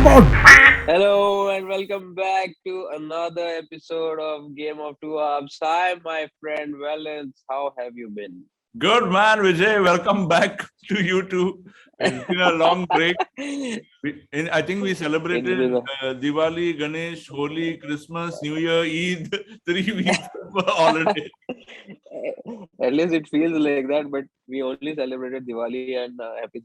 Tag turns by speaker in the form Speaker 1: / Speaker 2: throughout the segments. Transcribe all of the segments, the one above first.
Speaker 1: Hello and welcome back to another episode of Game of Two Halves. Hi, my friend Valence. How have you been?
Speaker 2: Good man, Vijay. Welcome back to you too. It's been a long break. I think we
Speaker 1: It's
Speaker 2: celebrated
Speaker 1: been a,
Speaker 2: Diwali, Ganesh, Holi, Christmas, New Year, Eid, 3 weeks of holiday.
Speaker 1: at least it feels like that, but we only celebrated Diwali and happy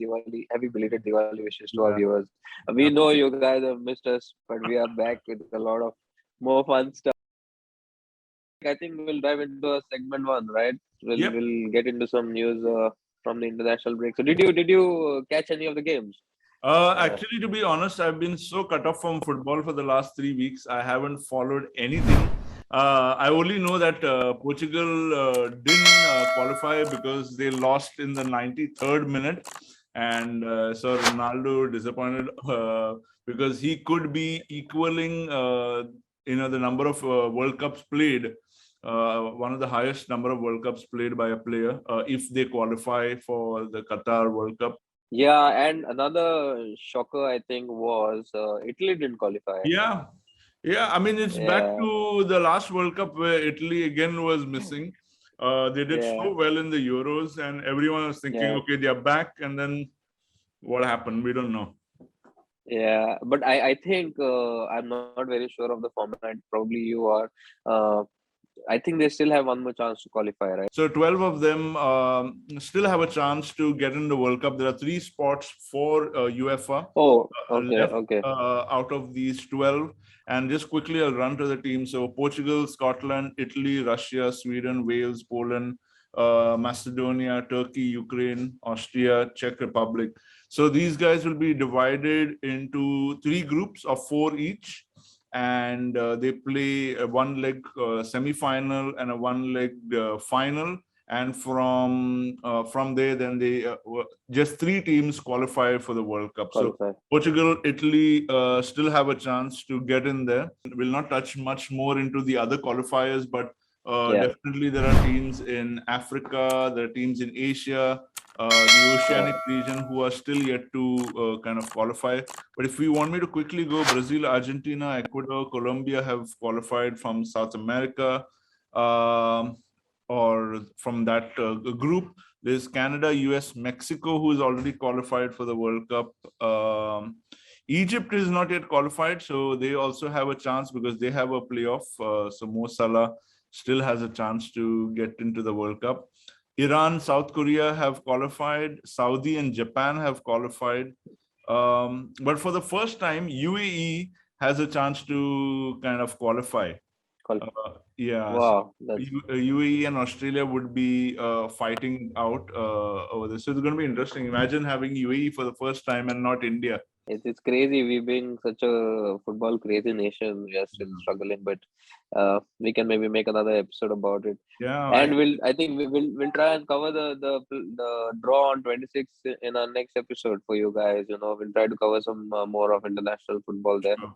Speaker 1: belated Diwali wishes to our
Speaker 2: Yeah.
Speaker 1: viewers. We know you guys have missed us, but we are back with a lot of more fun stuff. I think we'll dive into segment one, right? We'll
Speaker 2: Yep.
Speaker 1: we'll get into some news from the international break. So did you catch any of the games? Uh,
Speaker 2: Actually, to be honest, I've been so cut off from football for the last 3 weeks. I haven't followed anything. I only know that Portugal didn't qualify because they lost in the 93rd minute, and so Ronaldo disappointed because he could be equaling, the number of World Cups played. One of the highest number of World Cups played by a player if they qualify for the Qatar World Cup.
Speaker 1: yeah, and another shocker I think was Italy didn't qualify.
Speaker 2: Yeah, yeah. I mean, it's back
Speaker 1: Yeah,
Speaker 2: to the last World Cup where Italy again was missing. They did
Speaker 1: yeah,
Speaker 2: so well in the Euros, and everyone was thinking,
Speaker 1: yeah,
Speaker 2: okay, they are back. And then what happened? We don't know.
Speaker 1: yeah. But I think I'm not very sure of the format. Probably you are. Uh, I think they still have one more chance to qualify, right?
Speaker 2: So 12 of them still have a chance to get in the World Cup. There are 3 spots for UEFA
Speaker 1: Oh, okay,
Speaker 2: left
Speaker 1: okay.
Speaker 2: out of these 12. And just quickly, I'll run to the team. So Portugal, Scotland, Italy, Russia, Sweden, Wales, Poland, Macedonia, Turkey, Ukraine, Austria, Czech Republic. So these guys will be divided into 3 groups of 4 each, and they play a one leg semi-final and a one leg final, and from there then they just 3 teams qualify for the World Cup. So
Speaker 1: Qualify.
Speaker 2: Portugal, Italy still have a chance to get in there. We'll not touch much more into the other qualifiers, but
Speaker 1: Yeah,
Speaker 2: definitely there are teams in Africa, there are teams in Asia, the
Speaker 1: yeah.
Speaker 2: Oceanic region who are still yet to kind of qualify. But if we want me to quickly go, Brazil, Argentina, Ecuador, Colombia have qualified from South America, um, or from that group. There's Canada, US, Mexico, who is already qualified for the World Cup. Egypt is not yet qualified, so they also have a chance because they have a playoff. So Mo Salah still has a chance to get into the World Cup. Iran, South Korea have qualified. Saudi and Japan have qualified. But for the first time, UAE has a chance to kind of qualify.
Speaker 1: Qualify.
Speaker 2: Yeah, so
Speaker 1: Wow, that's
Speaker 2: UAE and Australia would be fighting out over this. So it's going to be interesting. Imagine having UAE for the first time and not India.
Speaker 1: it's crazy. We being such a football crazy nation, we are still
Speaker 2: Yeah,
Speaker 1: struggling, but we can maybe make another episode about it.
Speaker 2: yeah,
Speaker 1: And I think we'll try and cover the draw on 26th in our next episode for you guys. We'll try to cover some more of international football there.
Speaker 2: sure.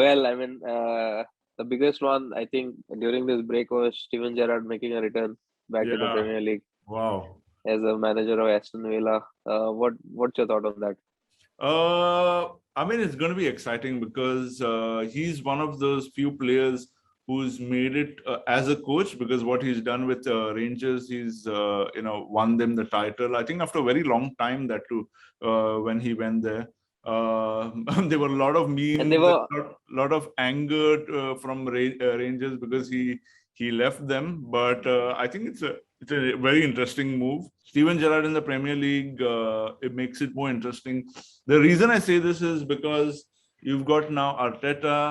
Speaker 1: Well, I mean, the biggest one I think during this break was Steven Gerrard making a return back to the
Speaker 2: Yeah,
Speaker 1: Premier League
Speaker 2: wow.
Speaker 1: as a manager of Aston Villa. What's your thought on that?
Speaker 2: I mean, it's going to be exciting because he's one of those few players who's made it as a coach, because what he's done with Rangers, he's won them the title. I think after a very long time that too, when he went there. There were a lot of
Speaker 1: And they
Speaker 2: memes,
Speaker 1: were
Speaker 2: a lot of anger from Rangers because he left them. But I think it's a very interesting move. Steven Gerrard in the Premier League, it makes it more interesting. The reason I say this is because you've got now Arteta,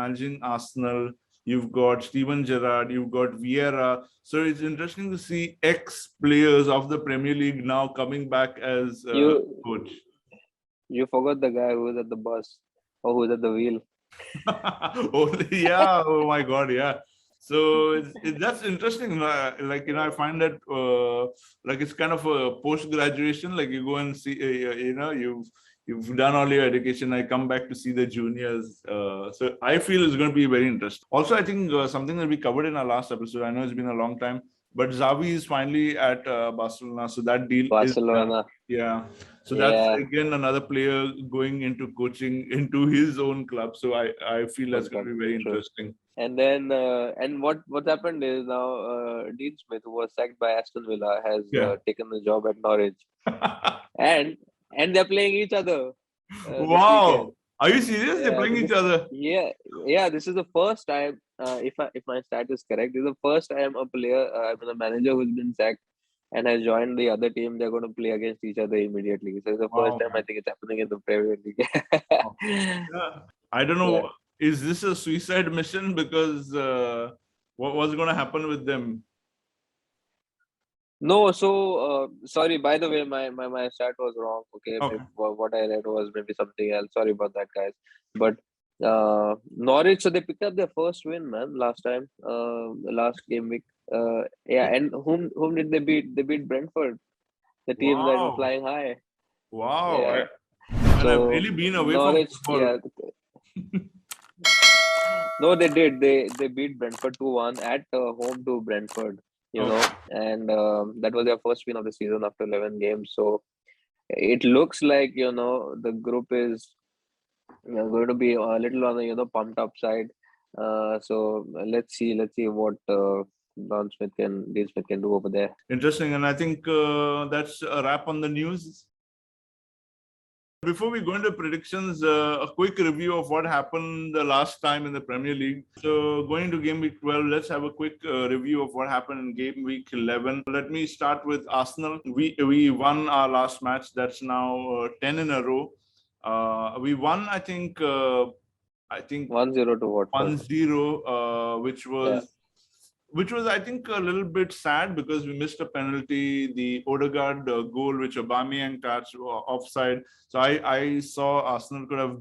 Speaker 2: managing Arsenal. You've got Steven Gerrard. You've got Vieira. So it's interesting to see ex-players of the Premier League now coming back as
Speaker 1: you
Speaker 2: coach.
Speaker 1: you forgot the guy who was at the bus or who was at the wheel.
Speaker 2: Oh, yeah. Oh my God. Yeah. So that's interesting. I find that like it's kind of a post graduation. Like you go and see, you've done all your education. I come back to see the juniors. So I feel it's going to be very interesting. Also, I think something that we covered in our last episode. I know it's been a long time. but Xavi is finally at Barcelona, so that deal is done.
Speaker 1: Barcelona.
Speaker 2: Yeah. So that's
Speaker 1: Yeah.
Speaker 2: again another player going into coaching into his own club. So I feel that's going to be very
Speaker 1: True.
Speaker 2: interesting.
Speaker 1: And then and what's happened is now Dean Smith, who was sacked by Aston Villa, has
Speaker 2: Yeah.
Speaker 1: taken the job at Norwich, and they're playing each other this weekend.
Speaker 2: Wow. Are you serious? They're
Speaker 1: Yeah,
Speaker 2: playing
Speaker 1: so
Speaker 2: each other.
Speaker 1: this is the first time. If my stat is correct, this is the first time a player, a manager who's been sacked and has joined the other team. They're going to play against each other immediately. So it's the first
Speaker 2: Wow,
Speaker 1: time I
Speaker 2: man.
Speaker 1: think it's happening in the Premier League.
Speaker 2: Wow. Yeah. I don't
Speaker 1: Yeah.
Speaker 2: know. Is this a suicide mission? Because what's going to happen with them?
Speaker 1: No, so sorry. By the way, my stat was wrong. Okay,
Speaker 2: Okay.
Speaker 1: what I read was maybe something else. Sorry about that, guys. But Norwich, so they picked up their first win, man, last time. The last game week. Yeah, and whom did they beat? They beat Brentford, the team that were
Speaker 2: Wow.
Speaker 1: flying high.
Speaker 2: Wow.
Speaker 1: Yeah.
Speaker 2: And I've
Speaker 1: So
Speaker 2: really been away from
Speaker 1: Norwich,
Speaker 2: football.
Speaker 1: yeah. No, they did. They beat Brentford 2-1 at home to Brentford. You know,
Speaker 2: Okay.
Speaker 1: and that was their first win of the season after 11 games. So it looks like the group is going to be a little on the pumped up side. So let's see what Dean Smith can do over there.
Speaker 2: Interesting. And I think that's a wrap on the news. Before we go into predictions, a quick review of what happened the last time in the Premier League. So going to Game Week 12, let's have a quick review of what happened in Game Week 11. Let me start with Arsenal. We won our last match. That's now 10 in a row. We won, I think
Speaker 1: 1-0 to Watford.
Speaker 2: 1-0, which was, I think, a little bit sad because we missed a penalty. The Odegaard goal, which Aubameyang touched, offside. So I saw Arsenal could have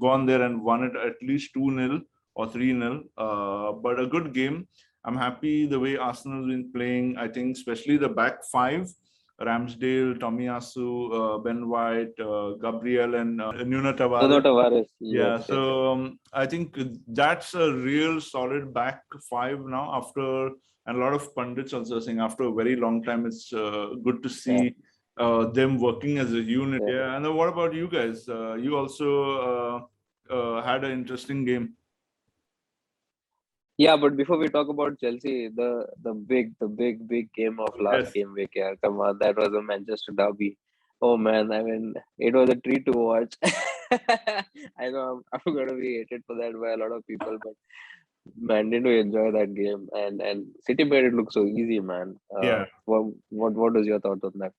Speaker 2: gone there and won it at least 2-0 or 3-0. But a good game. I'm happy the way Arsenal's been playing. I think especially the back five. Ramsdale, Tomiyasu, Ben White, Gabriel, and Nuno Tavares.
Speaker 1: Nuno Tavares.
Speaker 2: Yeah,
Speaker 1: Yes.
Speaker 2: so I think that's a real solid back five now after, and a lot of pundits also saying after a very long time, it's good to see them working as a unit. Yeah, and then what about you guys? You also had an interesting game.
Speaker 1: Yeah, but before we talk about Chelsea, the big game of last game week, yeah, come on, that was a Manchester derby. Oh man, I mean, it was a treat to watch. I know I'm gonna be hated for that by a lot of people, but man, did we enjoy that game? And City made it look so easy, man. What was your thought on that?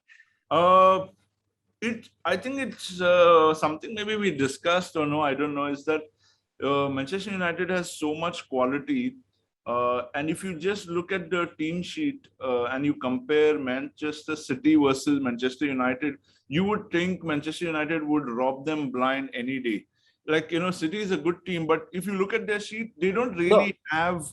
Speaker 2: I think it's something maybe we discussed or no, I don't know, is that Manchester United has so much quality. And if you just look at the team sheet and you compare Manchester City versus Manchester United, you would think Manchester United would rob them blind any day. Like, City is a good team, but if you look at their sheet, they don't really have,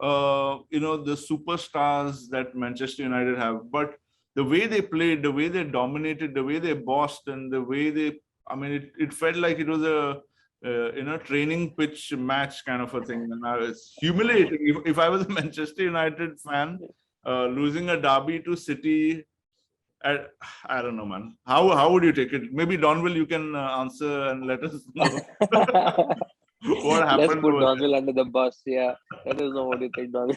Speaker 2: the superstars that Manchester United have. But the way they played, the way they dominated, the way they bossed, and the way it felt like it was a training pitch match kind of a thing. And it's humiliating. If I was a Manchester United fan, losing a derby to City, I don't know, man. How would you take it? Maybe Donville, you can answer and let us know what happened.
Speaker 1: Let's put Donville under the bus. Yeah, let us know what you think, Donville.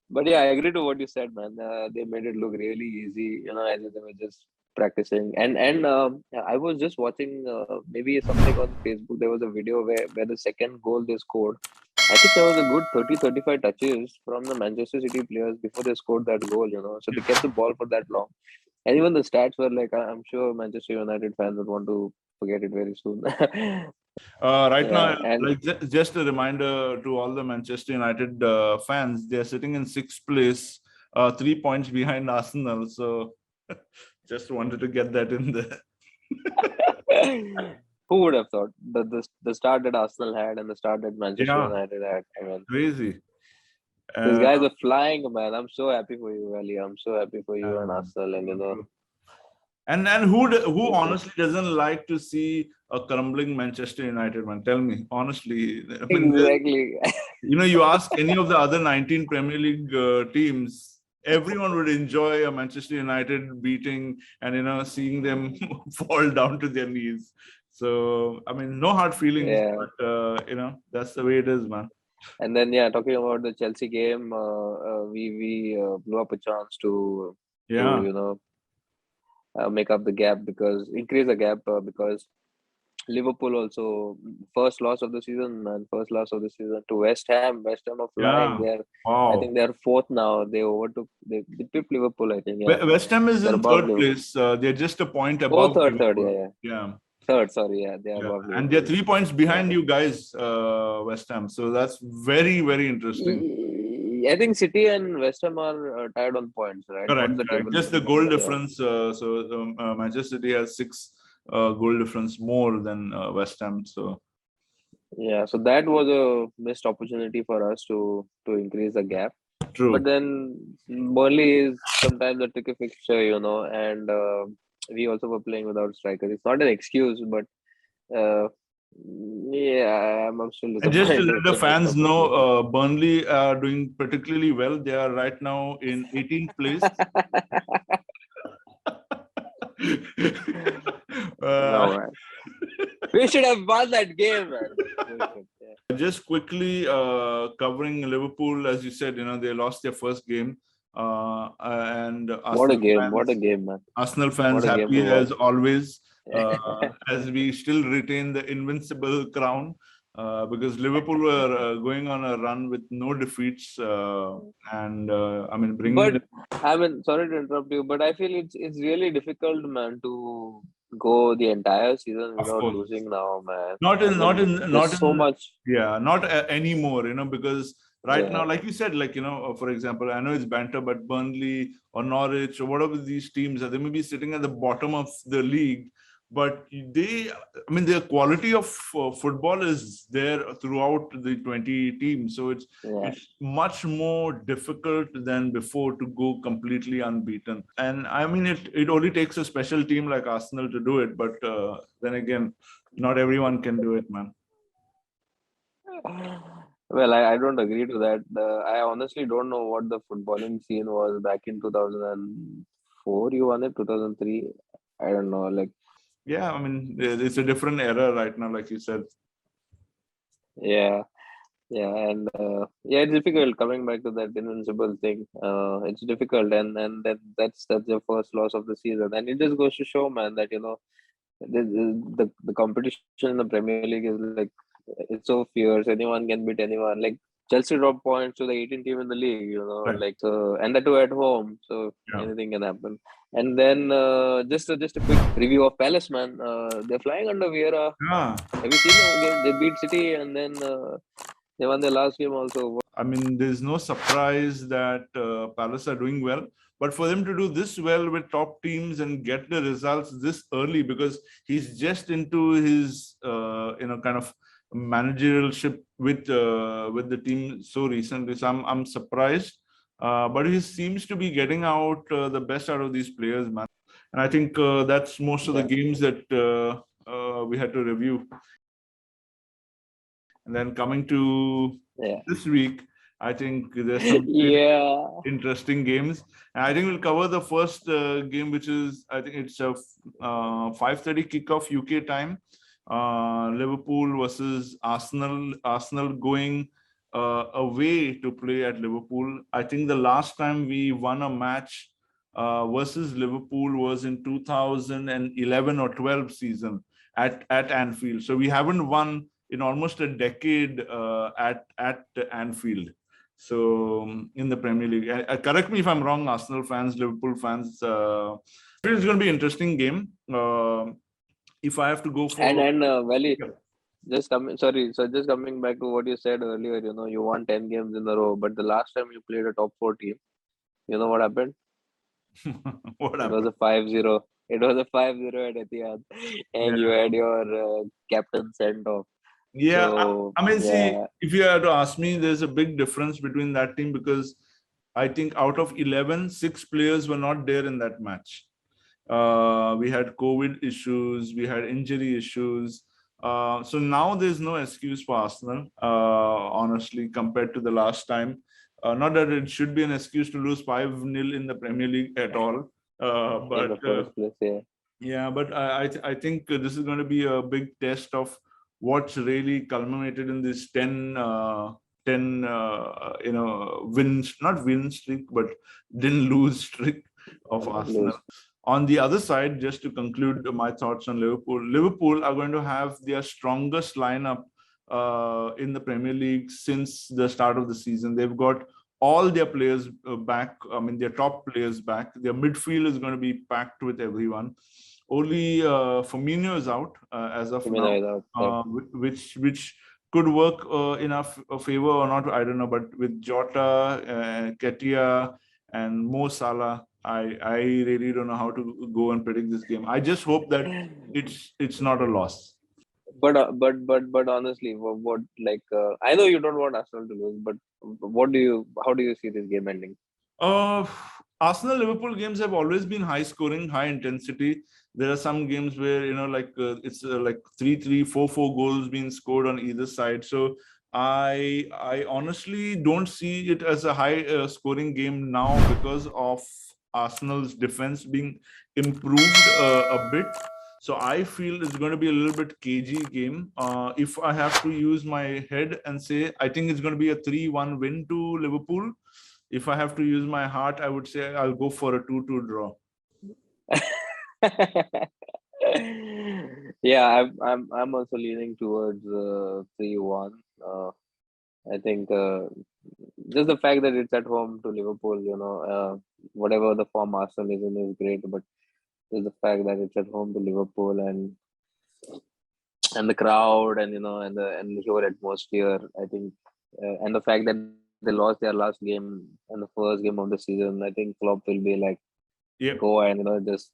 Speaker 1: But yeah, I agree to what you said, man. They made it look really easy, as if they were just practicing. And I was just watching maybe something on Facebook. There was a video where the second goal they scored, I think there was a good 30-35 touches from the Manchester City players before they scored that goal, So they kept the ball for that long. And even the stats were like, I'm sure Manchester United fans would want to forget it very soon.
Speaker 2: Right now,
Speaker 1: and
Speaker 2: just a reminder to all the Manchester United fans, they're sitting in 6th place, 3 points behind Arsenal. So just wanted to get that in there.
Speaker 1: who would have thought the start that Arsenal had and the start that Manchester United had? I mean,
Speaker 2: crazy.
Speaker 1: These guys are flying, man. I'm so happy for you, Ali. I'm so happy for you and Arsenal, and
Speaker 2: And who honestly doesn't like to see a crumbling Manchester United, man? Tell me honestly. I mean,
Speaker 1: Exactly.
Speaker 2: you ask any of the other 19 Premier League teams, everyone would enjoy a Manchester United beating and seeing them fall down to their knees. So I mean, no hard feelings,
Speaker 1: Yeah.
Speaker 2: but that's the way it is, man.
Speaker 1: And then talking about the Chelsea game, we blew up a chance to
Speaker 2: Yeah.
Speaker 1: make up the gap increase the gap because Liverpool also first loss of the season, man. First loss of the season to West Ham. West Ham are flying.
Speaker 2: Yeah.
Speaker 1: I
Speaker 2: Wow.
Speaker 1: think they're fourth now. They pipped Liverpool, I think. Yeah,
Speaker 2: West Ham is
Speaker 1: they're
Speaker 2: in
Speaker 1: above
Speaker 2: third
Speaker 1: Liverpool.
Speaker 2: place. They're just a point
Speaker 1: Oh,
Speaker 2: above
Speaker 1: third.
Speaker 2: Liverpool.
Speaker 1: Yeah.
Speaker 2: Yeah.
Speaker 1: Third, sorry. Yeah, they are
Speaker 2: Yeah.
Speaker 1: above
Speaker 2: And they're
Speaker 1: Liverpool.
Speaker 2: 3 points behind you guys, West Ham. So that's very, very interesting.
Speaker 1: I think City and West Ham are tied on points, right? What's
Speaker 2: Correct.
Speaker 1: the table
Speaker 2: Just the
Speaker 1: looking
Speaker 2: goal
Speaker 1: like?
Speaker 2: difference. Manchester City has 6 goal difference more than West Ham. So
Speaker 1: So that was a missed opportunity for us to increase the gap.
Speaker 2: true.
Speaker 1: But then Burnley is sometimes a tricky fixture, and we also were playing without strikers. It's not an excuse, but I'm still
Speaker 2: And just to
Speaker 1: disappointed.
Speaker 2: let
Speaker 1: It's
Speaker 2: the
Speaker 1: a missed
Speaker 2: fans know,
Speaker 1: opportunity.
Speaker 2: Burnley are doing particularly well. They are right now in 18th place.
Speaker 1: No, man. We should have won that game, man.
Speaker 2: Just quickly covering Liverpool, as you said, they lost their first game. And
Speaker 1: What a game! What a game, man!
Speaker 2: Arsenal fans
Speaker 1: What a game
Speaker 2: happy
Speaker 1: to watch.
Speaker 2: as always, as we still retain the invincible crown. Because Liverpool were going on a run with no defeats, and I mean,
Speaker 1: But I mean, sorry to interrupt you, but I feel it's really difficult, man, to go the entire season
Speaker 2: of
Speaker 1: without
Speaker 2: course,
Speaker 1: losing now, man.
Speaker 2: not
Speaker 1: There's so much.
Speaker 2: not anymore, because right now,
Speaker 1: Yeah,
Speaker 2: like you said, for example, I know it's banter, but Burnley or Norwich or whatever these teams are, they may be sitting at the bottom of the league, but their quality of football is there throughout the 20 teams. So it's much more difficult than before to go completely unbeaten. And I mean, it only takes a special team like Arsenal to do it. But then again, not everyone can do it, man.
Speaker 1: Well, I don't agree to that. I honestly don't know what the footballing scene was back in 2004. You won it 2003. I don't know.
Speaker 2: Yeah, I mean, it's a different era right now, like you said.
Speaker 1: Yeah, and it's difficult coming back to that invincible thing. It's difficult, and then that's the first loss of the season, and it just goes to show, man, that the competition in the Premier League is it's so fierce. Anyone can beat anyone. Like Chelsea dropped points to the 18th team in the league,
Speaker 2: Right.
Speaker 1: so, and the two at home, so anything can happen. And then just a quick review of Palace, man. They're flying under Vieira.
Speaker 2: Yeah.
Speaker 1: Have you seen the game? They beat City, and then they won their last game also.
Speaker 2: I mean, there's no surprise that Palace are doing well. But for them to do this well with top teams and get the results this early, because he's just into his kind of managerialship with the team so recently. So I'm surprised, but he seems to be getting out the best out of these players, man. And I think that's most of the games that we had to review. And then coming to this week, I think there's some interesting games. And I think we'll cover the first game, which is, I think it's a 5:30 kickoff UK time. Liverpool versus Arsenal. Arsenal going away to play at Liverpool. I think the last time we won a match versus Liverpool was in 2011 or 12 season at Anfield. So we haven't won in almost a decade at Anfield. So in the Premier League, correct me if I'm wrong, Arsenal fans, Liverpool fans. It's going to be an interesting game. If I have to go for
Speaker 1: Valley, just coming back to what you said earlier, you won 10 games in a row, but the last time you played a top 4 team, you know what happened?
Speaker 2: What happened?
Speaker 1: It was a 5-0. It was a 5-0 at Etihad, and you had your captain sent off.
Speaker 2: Yeah,
Speaker 1: so,
Speaker 2: I mean, see, if you had to ask me, there's a big difference between that team, because I think out of 11, 6 players were not there in that match. We had COVID issues, we had injury issues. So now there's no excuse for Arsenal, honestly, compared to the last time. Not that it should be an excuse to lose 5-0 in the Premier League at all.
Speaker 1: In the first place, yeah.
Speaker 2: Yeah, but I think this is going to be a big test of what's really culminated in this 10 wins, not win streak, but didn't lose streak of Arsenal. On the other side, just to conclude my thoughts on Liverpool are going to have their strongest lineup in the Premier League since the start of the season. They've got all their players back. I mean, their top players back. Their midfield is going to be packed with everyone. Only Firmino is out as of now, which could work in our favor or not, I don't know. But with Jota, Ketia, and Mo Salah, I really don't know how to go and predict this game. I just hope that it's not a loss.
Speaker 1: But honestly, what like I know you don't want Arsenal to lose, but how do you see this game ending?
Speaker 2: Arsenal Liverpool games have always been high scoring, high intensity. There are some games where it's like 3-3, 4-4 goals being scored on either side. So I honestly don't see it as a high scoring game now because of Arsenal's defense being improved a bit. So I feel it's going to be a little bit cagey game. If I have to use my head and say, I think it's going to be a 3-1 win to Liverpool. If I have to use my heart, I would say I'll go for a 2-2 draw.
Speaker 1: Yeah, I'm also leaning towards 3-1. I think just the fact that it's at home to Liverpool, whatever the form Arsenal is in is great, but just the fact that it's at home to Liverpool and the crowd and the whole atmosphere, I think, and the fact that they lost their last game and the first game of the season, I think Klopp will be like, go and just.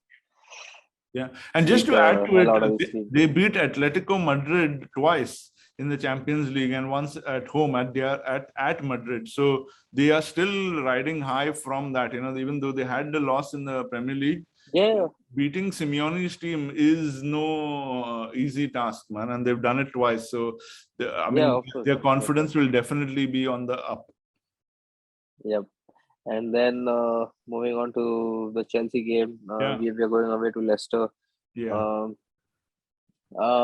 Speaker 2: Yeah, and just to add to it, they beat Atletico Madrid twice in the Champions League and once at home at Madrid. So they are still riding high from that. Even though they had the loss in the Premier League, beating Simeone's team is no easy task, man, and they've done it twice. So their confidence will definitely be on the up.
Speaker 1: Yep. And then moving on to the Chelsea game, we are going away to Leicester.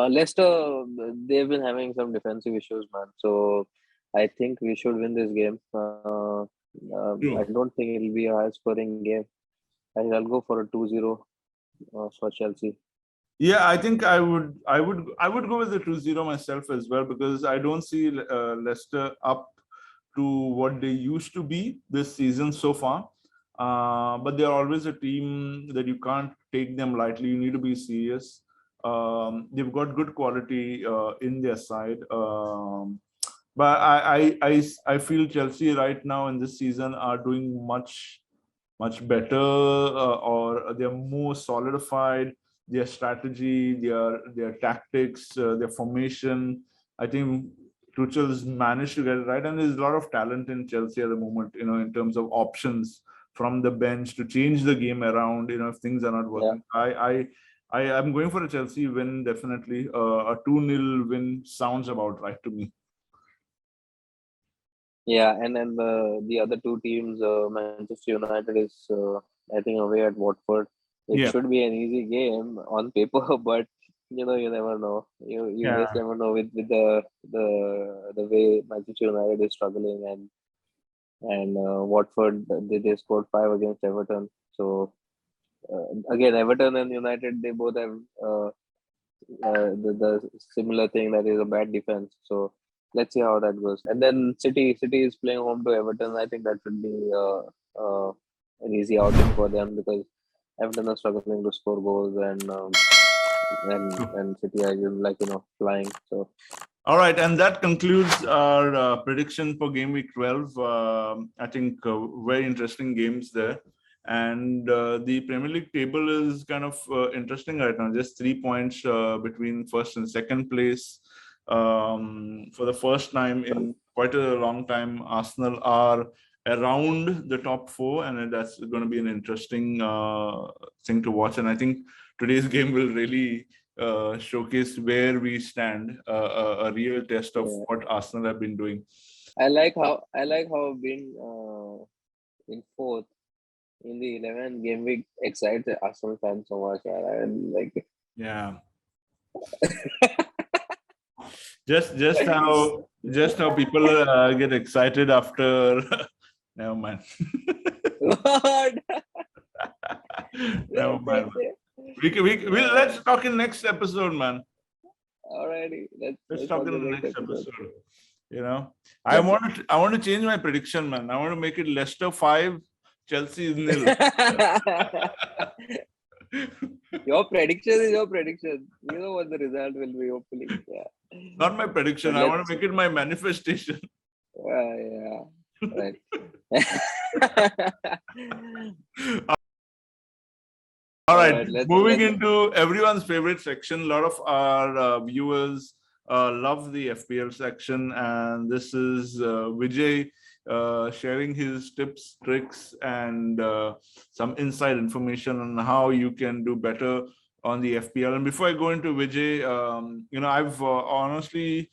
Speaker 1: Leicester, they've been having some defensive issues, man. So I think we should win this game. I don't think it'll be a high-scoring game. I'll go for a 2-0 for Chelsea.
Speaker 2: Yeah, I think I would go with the 2-0 myself as well, because I don't see Leicester up to what they used to be this season so far. But they're always a team that you can't take them lightly. You need to be serious. They've got good quality in their side. But I feel Chelsea right now in this season are doing much better, or they're more solidified. Their strategy, their tactics, their formation. I think Tuchel's managed to get it right, and there's a lot of talent in Chelsea at the moment, in terms of options from the bench to change the game around, if things are not working. I'm going for a Chelsea win, definitely. A 2-0 win sounds about right to me.
Speaker 1: Yeah, and then the other two teams, Manchester United is, I think, away at Watford. It should be an easy game on paper, but you never know. You just never know with the way Manchester United is struggling, and Watford, they scored 5 against Everton. So again, Everton and United, they both have the similar thing, that is a bad defense. So let's see how that goes. And then City is playing home to Everton. I think that should be an easy outing for them, because Everton are struggling to score goals, and City are flying. So.
Speaker 2: All right, and that concludes our prediction for Game Week 12. I think very interesting games there. And the Premier League table is kind of interesting right now. Just 3 points between first and second place. For the first time in quite a long time, Arsenal are around the top four, and that's going to be an interesting thing to watch. And I think today's game will really showcase where we stand, a real test of what Arsenal have been doing.
Speaker 1: I like how being in fourth in the 11 game week excites the Aston fans so much. I like it.
Speaker 2: Yeah. just how people get excited after. Never mind.
Speaker 1: What?
Speaker 2: Never mind. We'll let's talk in next episode, man.
Speaker 1: Alrighty,
Speaker 2: let's talk in the next episode. You know, I want to change my prediction, man. I want to make it Leicester 5, Chelsea 0.
Speaker 1: Your prediction is your prediction. You know what the result will be, hopefully. Yeah.
Speaker 2: Not my prediction. I want to make it my manifestation.
Speaker 1: Yeah. Right.
Speaker 2: All right. Moving into everyone's favorite section. A lot of our viewers love the FPL section, and this is Vijay sharing his tips, tricks, and some inside information on how you can do better on the FPL. And before I go into Vijay, I've honestly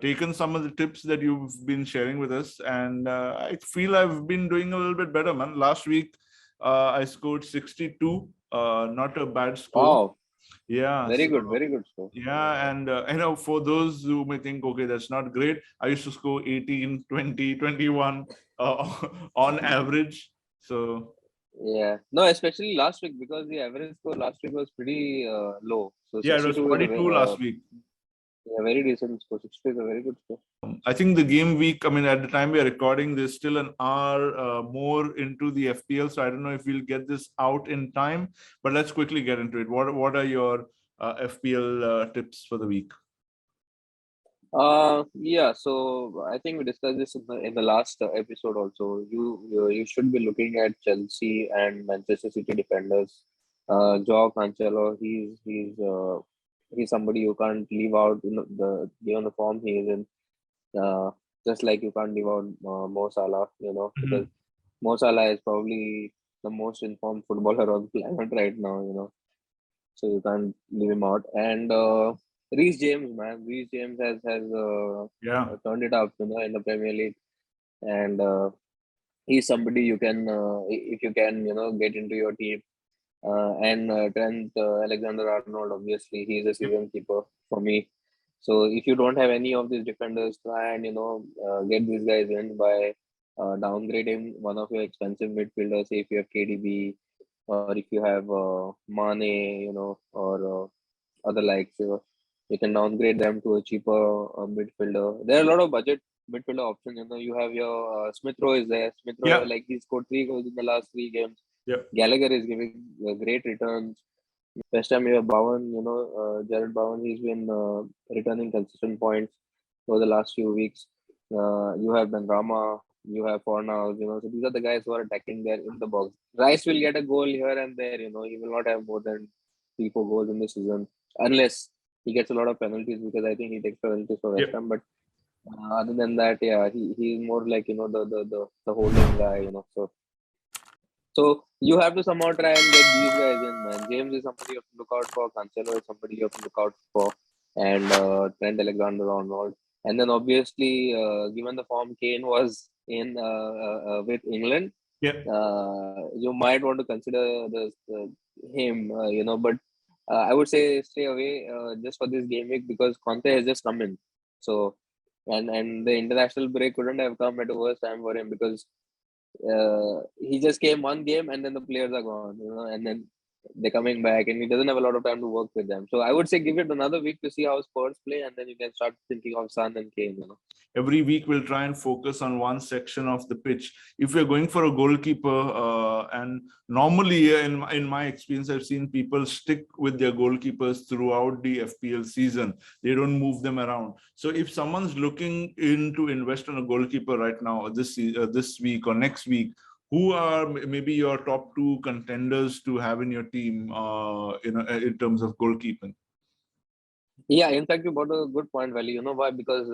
Speaker 2: taken some of the tips that you've been sharing with us, and I feel I've been doing a little bit better, man. Last week, I scored 62, not a bad score.
Speaker 1: Wow.
Speaker 2: Yeah,
Speaker 1: very good score.
Speaker 2: Yeah, and for those who may think, okay, that's not great, I used to score 18, 20, 21 on average. So
Speaker 1: yeah, no, especially last week, because the average score last week was pretty low. So
Speaker 2: yeah, it was 22 last week.
Speaker 1: Yeah, very decent score. 60 is a very good score.
Speaker 2: I think the game week, I mean, at the time we are recording, there's still an hour more into the FPL. So I don't know if we'll get this out in time, but let's quickly get into it. What are your FPL tips for the week?
Speaker 1: Yeah, so I think we discussed this in the last episode also. You should be looking at Chelsea and Manchester City defenders. Joao Cancelo, he's somebody you can't leave out given the form he is in. Just like you can't leave out Mo Salah, because Mo Salah is probably the most informed footballer on the planet right now, so you can't leave him out. And Reece James, man, Reece James has turned it up, in the Premier League, and he's somebody you can, if you can, get into your team. And Trent Alexander-Arnold, obviously, he's a season keeper for me. So if you don't have any of these defenders, try and get these guys in by downgrading one of your expensive midfielders. Say if you have KDB, or if you have Mane, or other likes, you can downgrade them to a cheaper midfielder. There are a lot of budget midfielder options. You have your Smith Rowe is there. Smith Rowe, like he scored 3 goals in the last 3 games.
Speaker 2: Yeah.
Speaker 1: Gallagher is giving great returns. Best time you have Bowen, Gerard Bowen, he's been returning consistent points over the last few weeks. You have Benrahma, you have Fornals, so these are the guys who are attacking there in the box. Rice will get a goal here and there, he will not have more than 3-4 goals in the season, unless he gets a lot of penalties, because I think he takes penalties for West Ham. But other than that, yeah, he's more like, the holding guy, So you have to somehow try and get these guys in, man. James is somebody you have to look out for. Cancelo is somebody you have to look out for. And Trent Alexander-Arnold. And then obviously, given the form Kane was in with England, you might want to consider him, But I would say stay away just for this game week, because Conte has just come in. So, and the international break couldn't have come at a worse time for him, because he just came one game and then the players are gone, and then they're coming back and he doesn't have a lot of time to work with them. So I would say give it another week to see how Spurs play, and then you can start thinking of Son and Kane.
Speaker 2: Every week we'll try and focus on one section of the pitch. If we're going for a goalkeeper, and normally in my experience, I've seen people stick with their goalkeepers throughout the FPL season. They don't move them around. So if someone's looking in to invest on a goalkeeper right now, this week or next week, who are maybe your top 2 contenders to have in your team, in terms of goalkeeping?
Speaker 1: Yeah, in fact, you brought a good point, Valley. You know why? Because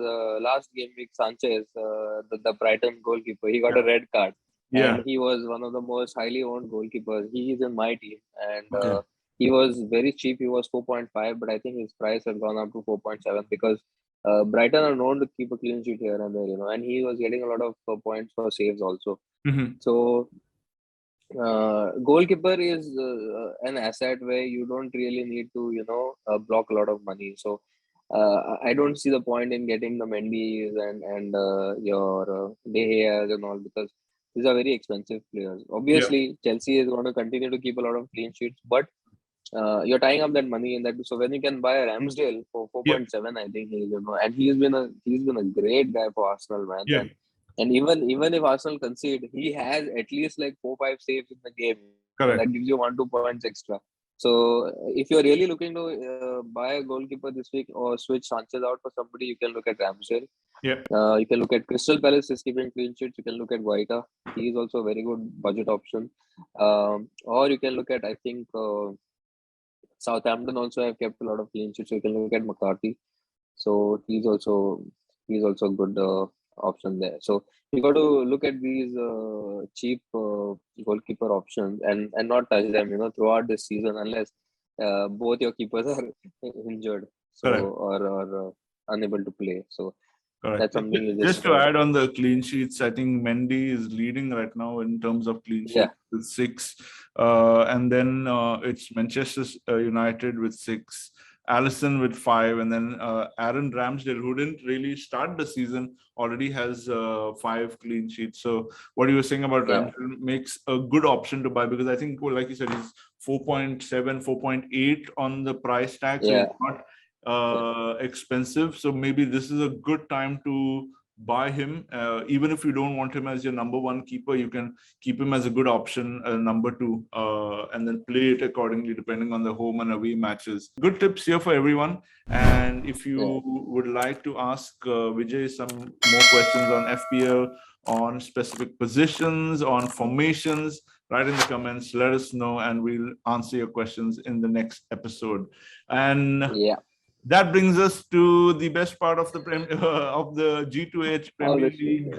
Speaker 1: last game week, Sanchez, the Brighton goalkeeper, he got
Speaker 2: Yeah.
Speaker 1: a red card,
Speaker 2: Yeah.
Speaker 1: and he was one of the most highly owned goalkeepers. He is in my team, and
Speaker 2: Okay.
Speaker 1: he was very cheap. He was 4.5, but I think his price has gone up to 4.7 because Brighton are known to keep a clean sheet here and there, and he was getting a lot of points for saves also.
Speaker 2: Mhm.
Speaker 1: So goalkeeper is an asset where you don't really need to block a lot of money. So I don't see the point in getting the Mendy's and your De Gea's and all, because these are very expensive players.
Speaker 2: Yeah.
Speaker 1: Obviously Chelsea is going to continue to keep a lot of clean sheets, but you're tying up that money in that. So when you can buy a Ramsdale for
Speaker 2: Yeah.
Speaker 1: 4.7, I think and he's been a great guy for Arsenal, man.
Speaker 2: Yeah.
Speaker 1: And even if Arsenal concede, he has at least like 4-5 saves in the game.
Speaker 2: Correct.
Speaker 1: That gives you 1-2 points extra. So if you're really looking to buy a goalkeeper this week or switch Sanchez out for somebody, you can look at Ramsdale.
Speaker 2: Yeah.
Speaker 1: You can look at Crystal Palace is keeping clean sheets. You can look at Guaita. He is also a very good budget option. Or you can look at, I think, Southampton also have kept a lot of clean sheets. So you can look at McCarthy. So he's also a good option there. So you got to look at these cheap goalkeeper options and not touch them, throughout this season unless both your keepers are injured, so
Speaker 2: Correct.
Speaker 1: or unable to play. So
Speaker 2: Correct.
Speaker 1: that's something you
Speaker 2: Just to add on the clean sheets, I think Mendy is leading right now in terms of clean sheets with 6. And then it's Manchester United with 6, Alisson with 5, and then Aaron Ramsdale, who didn't really start the season, already has 5 clean sheets. So what you were saying about Ramsdale makes a good option to buy, because I think, well, like you said, he's 4.7, 4.8 on the price tag. So it's not expensive. So maybe this is a good time to buy him. Even if you don't want him as your number 1 keeper, you can keep him as a good option, number 2, and then play it accordingly depending on the home and away matches. Good tips here for everyone. And if you would like to ask Vijay some more questions on FPL, on specific positions, on formations, write in the comments, let us know, and we'll answer your questions in the next episode. And that brings us to the best part of the of the G2H Premier League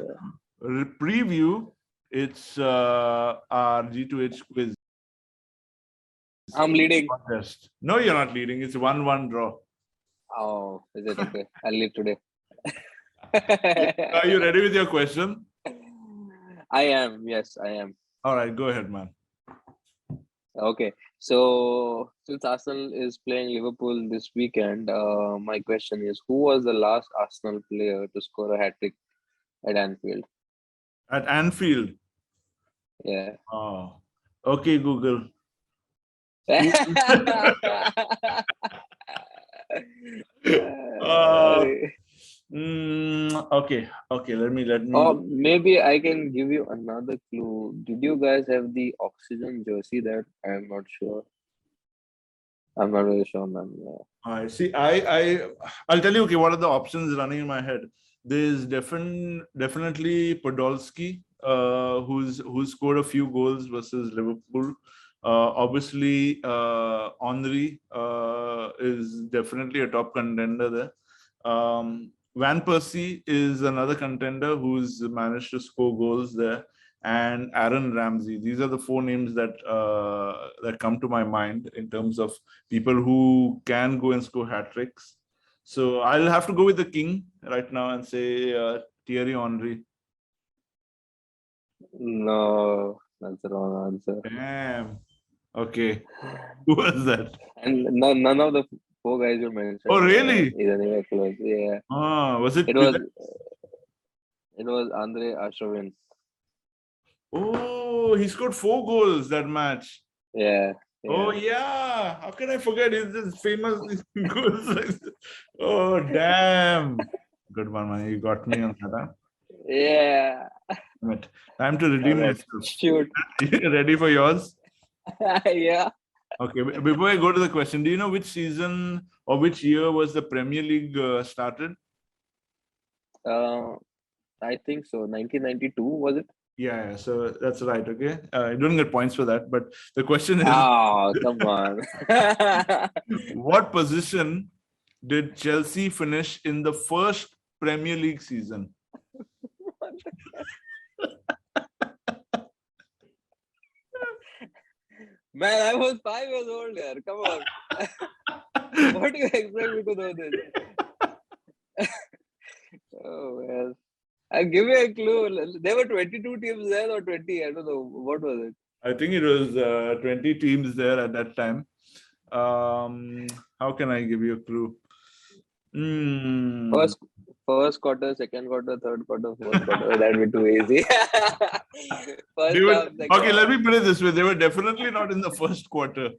Speaker 2: preview. It's our G2H quiz.
Speaker 1: I'm leading.
Speaker 2: Contest. No, you're not leading. It's 1-1 draw.
Speaker 1: Oh, is it okay? I'll lead today.
Speaker 2: Are you ready with your question?
Speaker 1: I am. Yes, I am.
Speaker 2: All right, go ahead, man.
Speaker 1: Okay, so since Arsenal is playing Liverpool this weekend, my question is, who was the last Arsenal player to score a hat-trick at Anfield?
Speaker 2: At Anfield?
Speaker 1: Yeah.
Speaker 2: Oh, okay, Google. Okay. Let me.
Speaker 1: Or maybe I can give you another clue. Did you guys have the oxygen jersey there? I'm not sure. I'm not really sure, man.
Speaker 2: I see. I'll tell you. Okay, what are the options running in my head? There's definitely Podolski, who's scored a few goals versus Liverpool. Obviously, Henry is definitely a top contender there. Van Persie is another contender who's managed to score goals there, and Aaron Ramsey. These are the 4 names that come to my mind in terms of people who can go and score hat tricks. So I'll have to go with the king right now and say Thierry Henry.
Speaker 1: No, that's the wrong answer.
Speaker 2: Damn. Okay. Who was that?
Speaker 1: And none of the 4 guys you mentioned.
Speaker 2: Oh, really?
Speaker 1: Is anywhere close. Yeah.
Speaker 2: Was it?
Speaker 1: It was Andre Arshavin.
Speaker 2: Oh, he scored 4 goals that match.
Speaker 1: Yeah.
Speaker 2: Oh yeah, how can I forget? He's this famous goals. Oh damn, good one, man. You got me on that. Huh?
Speaker 1: Yeah.
Speaker 2: Time to redeem myself.
Speaker 1: Shoot.
Speaker 2: Ready for yours?
Speaker 1: Yeah.
Speaker 2: Okay. Before I go to the question, do you know which season or which year was the Premier League started?
Speaker 1: I think so. 1992 was it?
Speaker 2: Yeah, so that's right. Okay, you don't get points for that, but the question is,
Speaker 1: oh, come on.
Speaker 2: what position did Chelsea finish in the first Premier League season?
Speaker 1: Man, I was 5 years old here. Come on. What do you expect me to know this? Oh, well. I'll give you a clue. There were 22 teams there or 20. I don't know. What was it?
Speaker 2: I think it was 20 teams there at that time. How can I give you a clue?
Speaker 1: First quarter, second quarter, third quarter, fourth quarter. That would be too easy. First half, second
Speaker 2: Okay, let
Speaker 1: half.
Speaker 2: me put it this way. They were definitely not in the first quarter.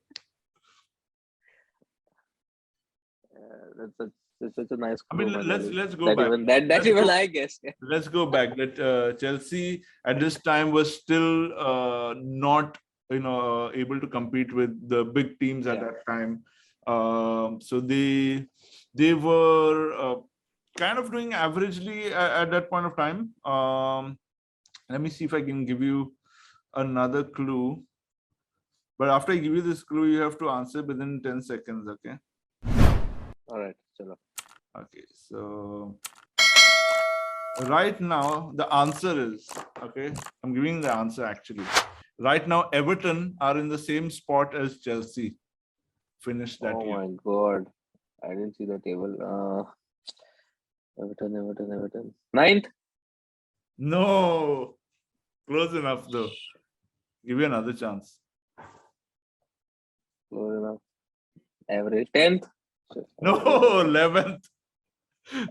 Speaker 1: That's such a nice
Speaker 2: I mean,
Speaker 1: clue,
Speaker 2: let's go
Speaker 1: that
Speaker 2: back.
Speaker 1: Even, that even I guessed.
Speaker 2: Let's go back. That Chelsea at this time was still not, able to compete with the big teams at that time. So they were kind of doing averagely at that point of time. Let me see if I can give you another clue. But after I give you this clue, you have to answer within 10 seconds. Okay.
Speaker 1: All right. Chalo.
Speaker 2: Okay, so right now the answer is, okay, I'm giving the answer actually. Right now, Everton are in the same spot as Chelsea. Finished that year.
Speaker 1: Oh my God. I didn't see the table. Everton. 9th?
Speaker 2: No, close enough though. Give you another chance.
Speaker 1: Close enough. Average. 10th?
Speaker 2: No, 11th. So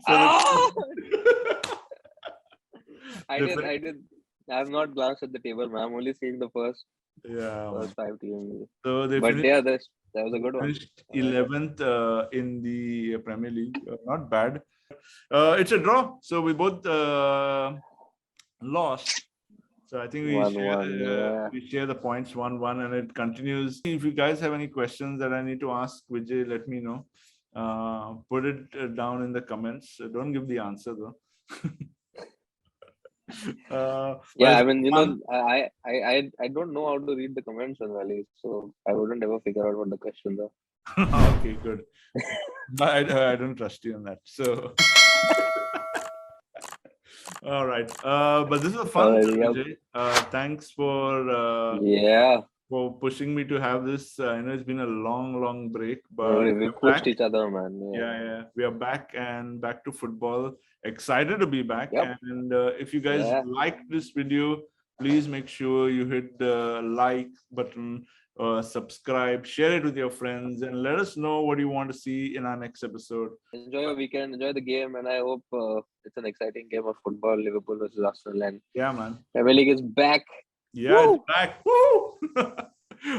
Speaker 1: I did. I have not glanced at the table, man. I'm only seeing the first 5 teams.
Speaker 2: So they
Speaker 1: But
Speaker 2: finished,
Speaker 1: yeah, that was a good one.
Speaker 2: finished 11th in the Premier League. Not bad. It's a draw. So we both lost. So I think we share the points 1-1 and it continues. If you guys have any questions that I need to ask Vijay, let me know. Put it down in the comments. Don't give the answer though.
Speaker 1: I mean, I don't know how to read the comments on Valley, so I wouldn't ever figure out what the questions are.
Speaker 2: Okay, good. I don't trust you on that. So, all right. But this is a fun. Vijay. Thanks for pushing me to have this. I know it's been a long break, but
Speaker 1: we pushed each other, man.
Speaker 2: Yeah. We are back and back to football. Excited to be back.
Speaker 1: Yep.
Speaker 2: And if you guys liked this video, please make sure you hit the like button, subscribe, share it with your friends, and let us know what you want to see in our next episode.
Speaker 1: Enjoy your weekend, enjoy the game, and I hope it's an exciting game of football. Liverpool versus Aston. And
Speaker 2: yeah, man.
Speaker 1: Premier League is back.
Speaker 2: Yeah, it's back. Woo!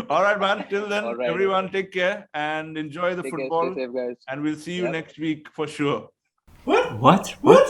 Speaker 2: All right, man. Till then, everyone take care and enjoy the football.
Speaker 1: Stay safe, guys.
Speaker 2: And we'll see you next week for sure.
Speaker 3: What? What?